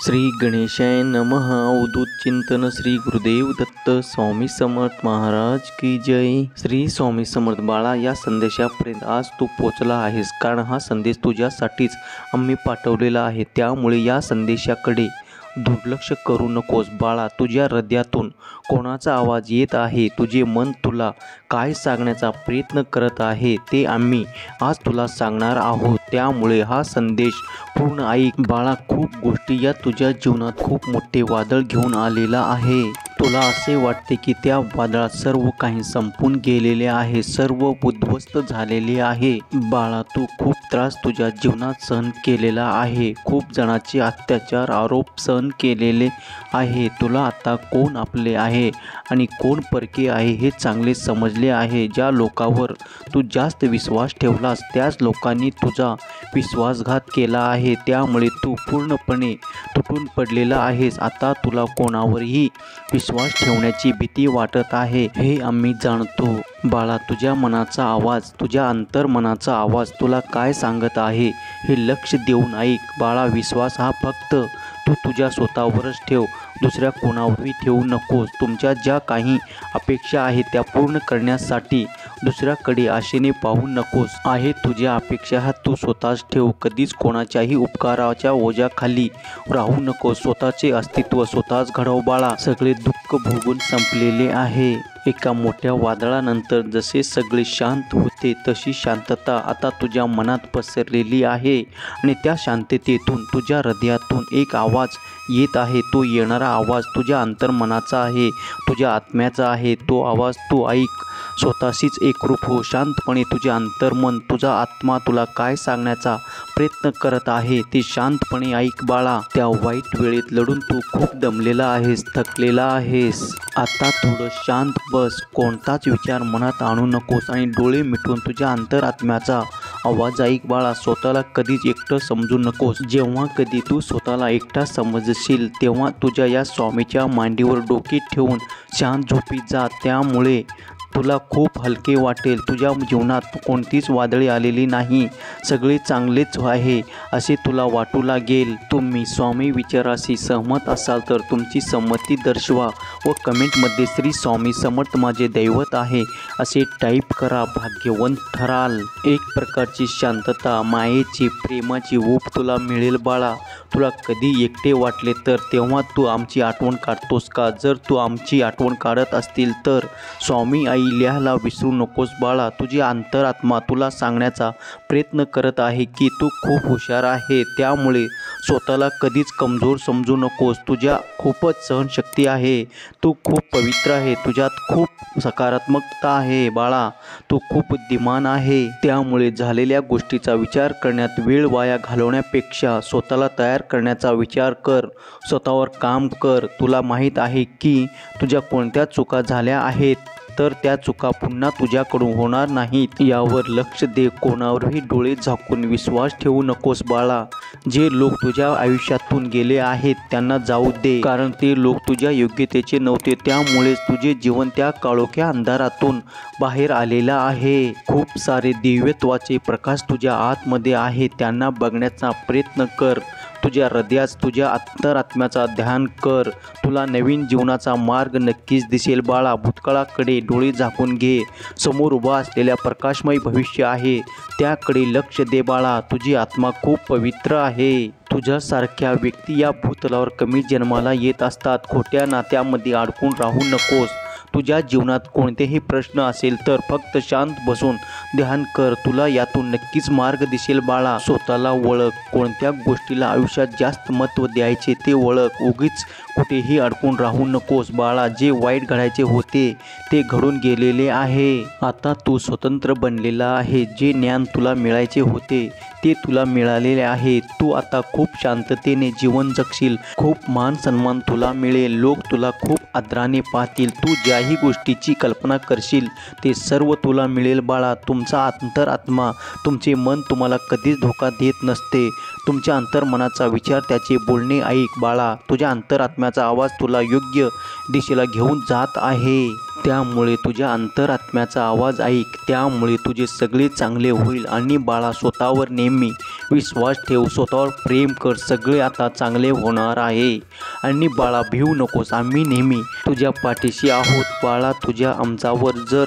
श्री गणेशाय नमः। अवधूत चिंतन श्री गुरुदेव दत्त स्वामी समर्थ महाराज की जय। श्री स्वामी समर्थ बाळा, या संदेशापर्यंत आज तू पोचला आहेस, कारण हा संदेश तुझ्यासाठीच आम्ही पाठवलेला आहे। त्यामुळे या संदेशाकडे दुर्लक्ष करू नकोस बाळा। तुझ्या हृदयातून कोणाचा आवाज येत आहे, तुझे मन तुला काय सांगण्याचा प्रयत्न करत आहे ते आम्ही आज तुला सांगणार आहोत। त्यामुळे हा संदेश पूर्ण ऐक बाळा। खूप गोष्टी या तुझ्या जीवनात खूप मोठे वादळ घेऊन आलेला आहे। तुला असे वाटते की त्या वादळात सर्व काही संपून गेलेले आहे, सर्व उद्ध्वस्त झालेले आहे। बाळा, तू खूप त्रास तुझ्या जीवनात सहन केलेला आहे, खूप जणांचे अत्याचार आरोप सहन केलेले आहे। तुला आता कोण आपले आहे आणि कोण परके आहे हे चांगले समजले आहे। ज्या लोकांवर तू जास्त विश्वास ठेवलास त्याच लोकांनी तुझा विश्वासघात केला आहे, त्यामुळे तू पूर्णपणे तुटून पडलेला आहेस। आता तुला कोणावरही विश्वास ठेवण्याची भीती वाटत आहे, हे आम्ही जाणतो बाळा। तुझ्या मनाचा आवाज, तुझ्या अंतर्मनाचा आवाज तुला काय सांगत आहे हे लक्ष देऊन ऐक बाळा। विश्वास हा फक्त तू तुझ्या स्वतःवरच ठेव, दुसऱ्या कोणावरही ठेवू नकोस। तुमच्या ज्या काही अपेक्षा आहेत त्या पूर्ण करण्यासाठी दुसऱ्याकडे आशेने पाहू नकोस। आहे तुझ्या अपेक्षा हा तू स्वतःच ठेव, कधीच कोणाच्याही उपकाराच्या ओझ्याखाली राहू नकोस। स्वतःचे अस्तित्व स्वतःच घडव बाळा। सगळे दुःख भोगून संपलेले आहे। एका मोठ्या वादळानंतर जसे सगळे शांत होते तशी शांतता आता तुझ्या मनात पसरलेली आहे, आणि त्या शांततेतून तुझ्या हृदयातून एक आवाज येत आहे। तो येणारा आवाज तुझ्या अंतर्मनाचा आहे, तुझ्या आत्म्याचा आहे। तो आवाज तू ऐक, स्वतःशीच एकरूप हो। शांतपणे तुझे अंतर्मन, तुझा आत्मा तुला काय सांगण्याचा प्रयत्न करत आहे ते शांतपणे ऐक बाळा। त्या वाईट वेळेत लढून तू खूप दमलेला आहेस, थकलेला आहेस। आता थोडं शांत बस, कोणताच विचार मनात आणू नकोस आणि डोळे मिटून तुझ्या अंतरात्म्याचा आवाज ऐक बाळा। स्वतःला कधीच एकटं समजू नकोस। जेव्हा कधी तू स्वतःला एकटा समजशील तेव्हा तुझ्या या स्वामीच्या मांडीवर डोके ठेवून शांत झोपीत जा, त्यामुळे तुला खूप हलके वाटेल। तुझ्या जीवनात कोणतीच वादळे आलेली नाही, सगळे चांगलेच आहे असे तुला वाटू लागेल। तुम्ही स्वामी विचाराशी सहमत असाल तर तुमची संमती दर्शवा व कमेंटमध्ये श्री स्वामी समर्थ माझे दैवत आहे असे टाईप करा, भाग्यवंत ठराल। एक प्रकारची शांतता, मायेची, प्रेमाची ऊब तुला मिळेल बाळा। तुला कधी एकटे वाटले तर तेव्हा तू आमची आठवण काढतोस का? जर तू आमची आठवण काढत असतील तर स्वामी आई लिहायला विसरू नकोस बाळा। तुझी अंतरात्मा तुला सांगण्याचा प्रयत्न करत आहे की तू खूप हुशार आहे, त्यामुळे स्वतःला कधीच कमजोर समजू नकोस। तुझ्या खूपच सहनशक्ती आहे, तू खूप पवित्र आहे, तुझ्यात खूप सकारात्मकता आहे बाळा। तू खूप बुद्धिमान आहे, त्यामुळे झालेल्या गोष्टीचा विचार करण्यात वेळ वाया घालवण्यापेक्षा स्वतःला तयार करण्याचा विचार कर, स्वतःवर काम कर। तुला माहीत आहे की तुझ्या कोणत्या चुका झाल्या आहेत, तर त्या चुका पुन्हा तुझ्याकडून होणार नाहीत यावर लक्ष दे। कोणावरही डोळे झाकून विश्वास ठेवू नकोस बाळा। जे लोक तुझ्या आयुष्यातून गेले आहेत त्यांना जाऊ दे, कारण ते लोक तुझ्या योग्यतेचे नव्हते, त्यामुळेच तुझे जीवन त्या काळोख्या अंधारातून बाहेर आलेला आहे। खूप सारे दिव्यत्वाचे प्रकाश तुझ्या आतमध्ये आहे, त्यांना बघण्याचा प्रयत्न कर। तुझ्या हृदयात तुझ्या अंतरात्म्याचा ध्यान कर, तुला नवीन जीवनाचा मार्ग नक्कीच दिसेल बाळा। भूतकाळाकडे डोळे झाकून घे, समोर उभा असलेल्या प्रकाशमय भविष्य आहे त्याकडे लक्ष दे बाळा। तुझी आत्मा खूप पवित्र आहे। तुझ्यासारख्या व्यक्ती या भूतलावर कमी जन्माला येत असतात। खोट्या नात्यामध्ये अडकून राहू नकोस। तुझ्या जीवनात कोणतेही प्रश्न असेल तर फक्त शांत बसून ध्यान कर, तुला यातून नक्कीच मार्ग दिसेल बाळा। स्वतःला ओळख, कोणत्या गोष्टीला आयुष्यात जास्त महत्त्व द्यायचे ते ओळख। उगीच कुठेही अडकून राहू नकोस बाळा। जे वाईट घडायचे होते ते घडून गेलेले आहे, आता तू स्वतंत्र बनलेला आहे। जे ज्ञान तुला मिळायचे होते ते तुला मिळालेले आहे। तू आता खूप शांततेने जीवन जगशील, खूप मान सन्मान तुला मिळेल, लोक तुला खूप आदराने पाहतील। तू ज्याही गोष्टीची कल्पना करशील ते सर्व तुला मिळेल बाळा। तुमचा अंतरात्मा, तुमचे मन तुम्हाला कधीच धोका देत नसते। तुमच्या अंतर्मनाचा विचार, त्याचे बोलणे ऐक बाळा। तुझ्या अंतरात्म्याचा आवाज तुला योग्य दिशेला घेऊन जात आहे। त्यामुळे तुझ्या अंतरात्म्याचा आवाज ऐक, त्यामुळे तुझे सगळे चांगले होईल. आणि बाळा, स्वतःवर नेहमी विश्वास ठेव, स्वतःवर प्रेम कर, सगळे आता चांगले होणार आहे. आणि बाळा, भिवू नकोस, आम्ही नेहमी तुझ्या पाठीशी आहोत. बाळा, तुझ्या आमच्यावर जर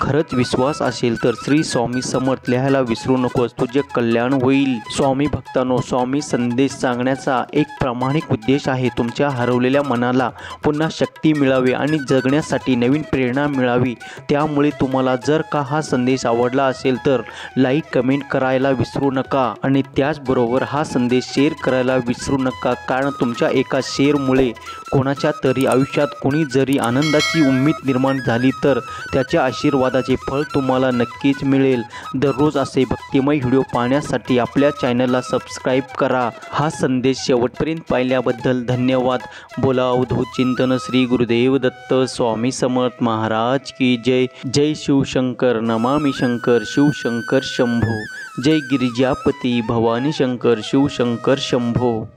खरंच विश्वास असेल तर श्री स्वामी समर्थ लिहायला विसरू नकोस, तुझे कल्याण होईल. स्वामी भक्तांनो, स्वामी संदेश सांगण्याचा एक प्रामाणिक उद्देश आहे तुमच्या हरवलेल्या मनाला पुन्हा शक्ती मिळावी आणि जगण्यासाठी नवीन प्रेरणा मिळावी. त्यामुळे तुम्हाला जर का हा संदेश आवडला असेल तर लाईक कमेंट करायला विसरू नका आणि त्याचबरोबर हा संदेश शेअर करायला विसरू नका, कारण तुमच्या एका शेअरमुळे कोणाच्या तरी आयुष्यात कोणी जरी आनंदाची उम्मीद निर्माण झाली तर त्याच्या आशीर्वादाचे फळ तुम्हाला नक्कीच मिळेल. दररोज असे भक्तिमय व्हिडिओ पाहण्यासाठी आपल्या चॅनलला सबस्क्राईब करा. हा संदेश शेवटपर्यंत पाहिल्याबद्दल धन्यवाद. बोला अवधूत चिंतन श्री गुरुदेव दत्त स्वामी समर्थ महाराज की जय. जय शिवशंकर, नमामि शंकर, शिवशंकर शंभो. जय गिरिजापती भवानी शंकर, शिवशंकर शंभो.